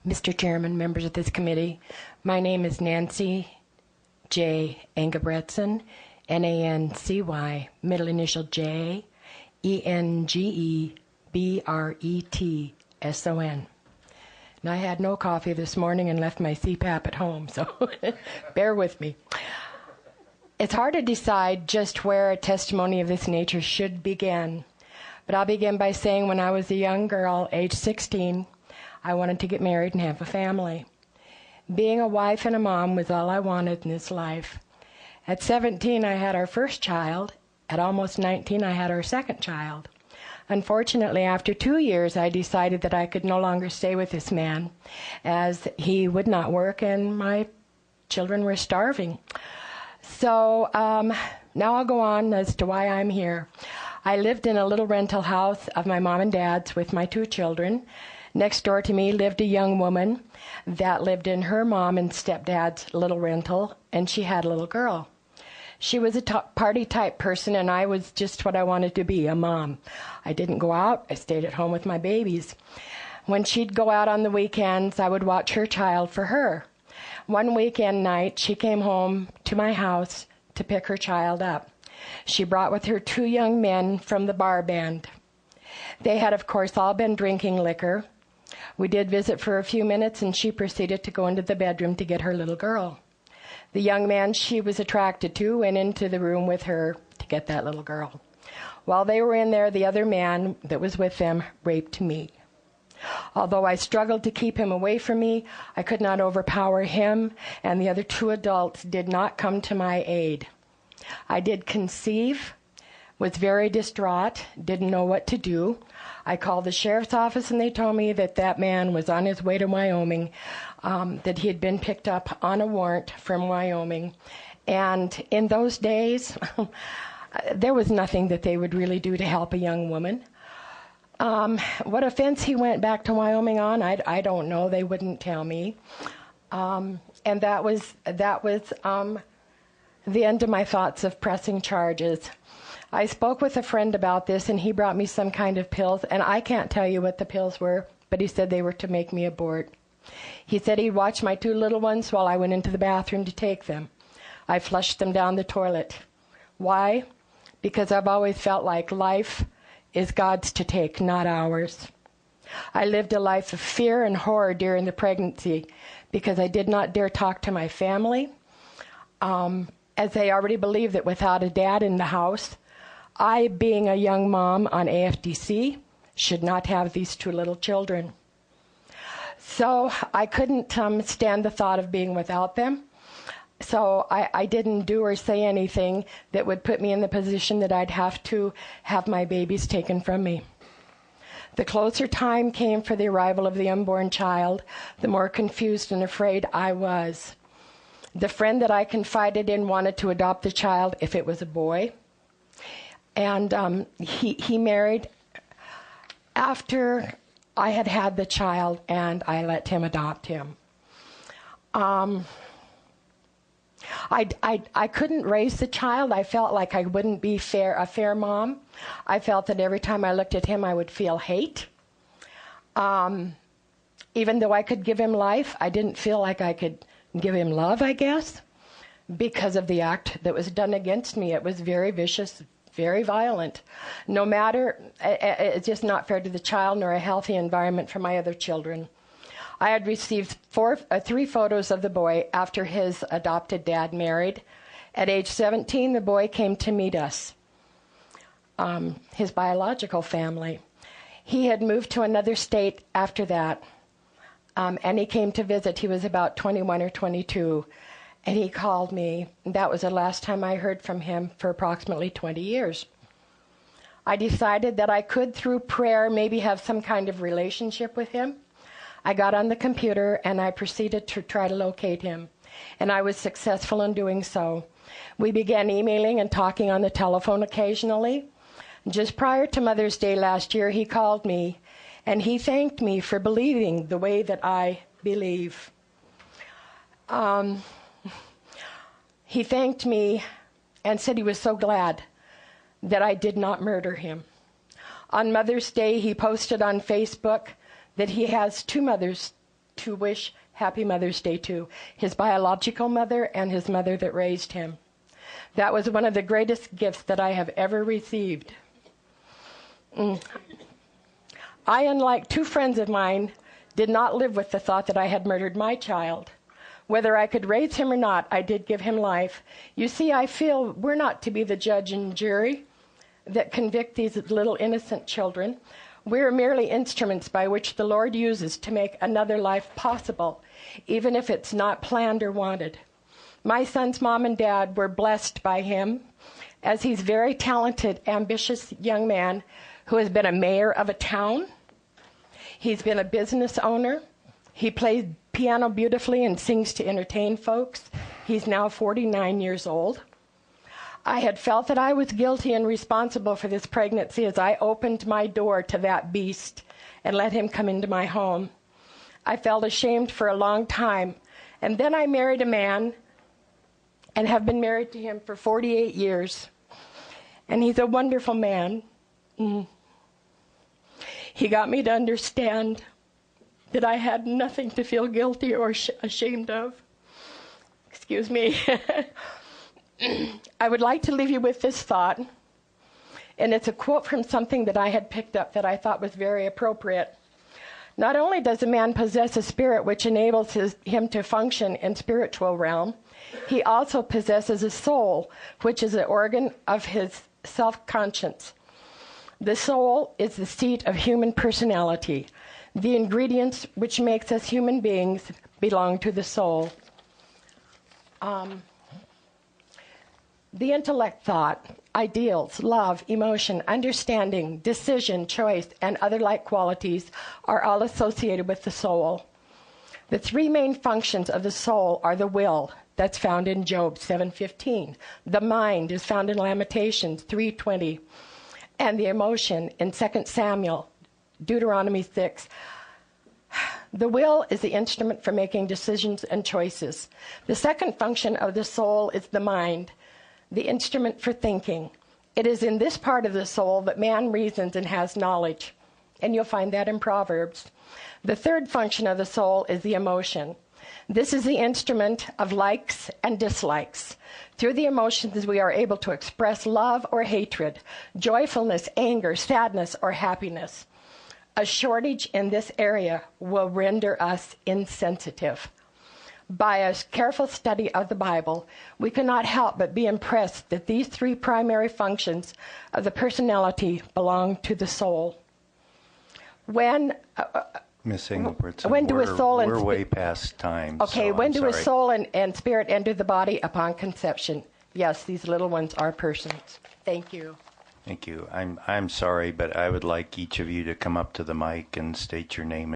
Mr. Chairman, members of this committee, my name is Nancy J. Engebretson, Nancy, middle initial J, Engebretson. And I had no coffee this morning and left my CPAP at home, so bear with me. It's hard to decide just where a testimony of this nature should begin, but I'll begin by saying when I was a young girl, age 16, I wanted to get married and have a family. Being a wife and a mom was all I wanted in this life. At 17, I had our first child. At almost 19, I had our second child. Unfortunately, after 2 years, I decided that I could no longer stay with this man, as he would not work and my children were starving. So now I'll go on as to why I'm here. I lived in a little rental house of my mom and dad's with my 2 children. Next door to me lived a young woman that lived in her mom and stepdad's little rental, and she had a little girl. She was a party-type person, and I was just what I wanted to be, a mom. I didn't go out. I stayed at home with my babies. When she'd go out on the weekends, I would watch her child for her. One weekend night, she came home to my house to pick her child up. She brought with her 2 young men from the bar band. They had, of course, all been drinking liquor. We did visit for a few minutes, and she proceeded to go into the bedroom to get her little girl. The young man she was attracted to went into the room with her to get that little girl. While they were in there, the other man that was with them raped me. Although I struggled to keep him away from me, I could not overpower him, and the other 2 adults did not come to my aid. I did conceive, was very distraught, didn't know what to do. I called the sheriff's office, and they told me that that man was on his way to Wyoming, that he had been picked up on a warrant from Wyoming. And in those days, there was nothing that they would really do to help a young woman. What offense he went back to Wyoming on, I don't know. They wouldn't tell me. And that was the end of my thoughts of pressing charges. I spoke with a friend about this, and he brought me some kind of pills, and I can't tell you what the pills were, but he said they were to make me abort. He said he'd watch my 2 little ones while I went into the bathroom to take them. I flushed them down the toilet. Why? Because I've always felt like life is God's to take, not ours. I lived a life of fear and horror during the pregnancy because I did not dare talk to my family, as they already believed that without a dad in the house, I, being a young mom on AFDC, should not have these 2 little children. So I couldn't stand the thought of being without them. So I didn't do or say anything that would put me in the position that I'd have to have my babies taken from me. The closer time came for the arrival of the unborn child, the more confused and afraid I was. The friend that I confided in wanted to adopt the child if it was a boy. And he married after I had had the child, and I let him adopt him. I couldn't raise the child. I felt like I wouldn't be a fair mom. I felt that every time I looked at him, I would feel hate. Even though I could give him life, I didn't feel like I could give him love, I guess, because of the act that was done against me. It was very vicious, very violent. No matter, it's just not fair to the child nor a healthy environment for my other children. I had received 3 photos of the boy after his adopted dad married. At age 17, the boy came to meet us, his biological family. He had moved to another state after that, and he came to visit. He was about 21 or 22. And he called me. That was the last time I heard from him for approximately 20 years. I decided that I could, through prayer, maybe have some kind of relationship with him. I got on the computer, and I proceeded to try to locate him. And I was successful in doing so. We began emailing and talking on the telephone occasionally. Just prior to Mother's Day last year, he called me, and he thanked me for believing the way that I believe. He thanked me and said he was so glad that I did not murder him. On Mother's Day, he posted on Facebook that he has 2 mothers to wish Happy Mother's Day to his biological mother and his mother that raised him. That was one of the greatest gifts that I have ever received. I, unlike two friends of mine, did not live with the thought that I had murdered my child. Whether I could raise him or not, I did give him life. You see, I feel we're not to be the judge and jury that convict these little innocent children. We're merely instruments by which the Lord uses to make another life possible, even if it's not planned or wanted. My son's mom and dad were blessed by him, as he's a very talented, ambitious young man who has been a mayor of a town. He's been a business owner. He plays piano beautifully and sings to entertain folks. He's now 49 years old. I had felt that I was guilty and responsible for this pregnancy as I opened my door to that beast and let him come into my home. I felt ashamed for a long time. And then I married a man and have been married to him for 48 years. And he's a wonderful man. He got me to understand that I had nothing to feel guilty or ashamed of. Excuse me. I would like to leave you with this thought, and it's a quote from something that I had picked up that I thought was very appropriate. Not only does a man possess a spirit which enables him to function in spiritual realm, he also possesses a soul, which is the organ of his self-conscience. The soul is the seat of human personality. The ingredients which makes us human beings belong to the soul. The intellect, thought, ideals, love, emotion, understanding, decision, choice, and other like qualities are all associated with the soul. The three main functions of the soul are the will, that's found in Job 7:15. The mind is found in Lamentations 3:20. And the emotion in 2 Samuel, Deuteronomy 6. The will is the instrument for making decisions and choices. The second function of the soul is the mind, the instrument for thinking. It is in this part of the soul that man reasons and has knowledge. And you'll find that in Proverbs. The third function of the soul is the emotion. This is the instrument of likes and dislikes. Through the emotions, we are able to express love or hatred, joyfulness, anger, sadness, or happiness. A shortage in this area will render us insensitive. By a careful study of the Bible, we cannot help but be impressed that these three primary functions of the personality belong to the soul. When Miss Engebretson, when do a soul and we're way past time. Okay, so when I'm do a sorry. soul and spirit enter the body? Upon conception. Yes, these little ones are persons. Thank you. Thank you. I'm sorry, but I would like each of you to come up to the mic and state your name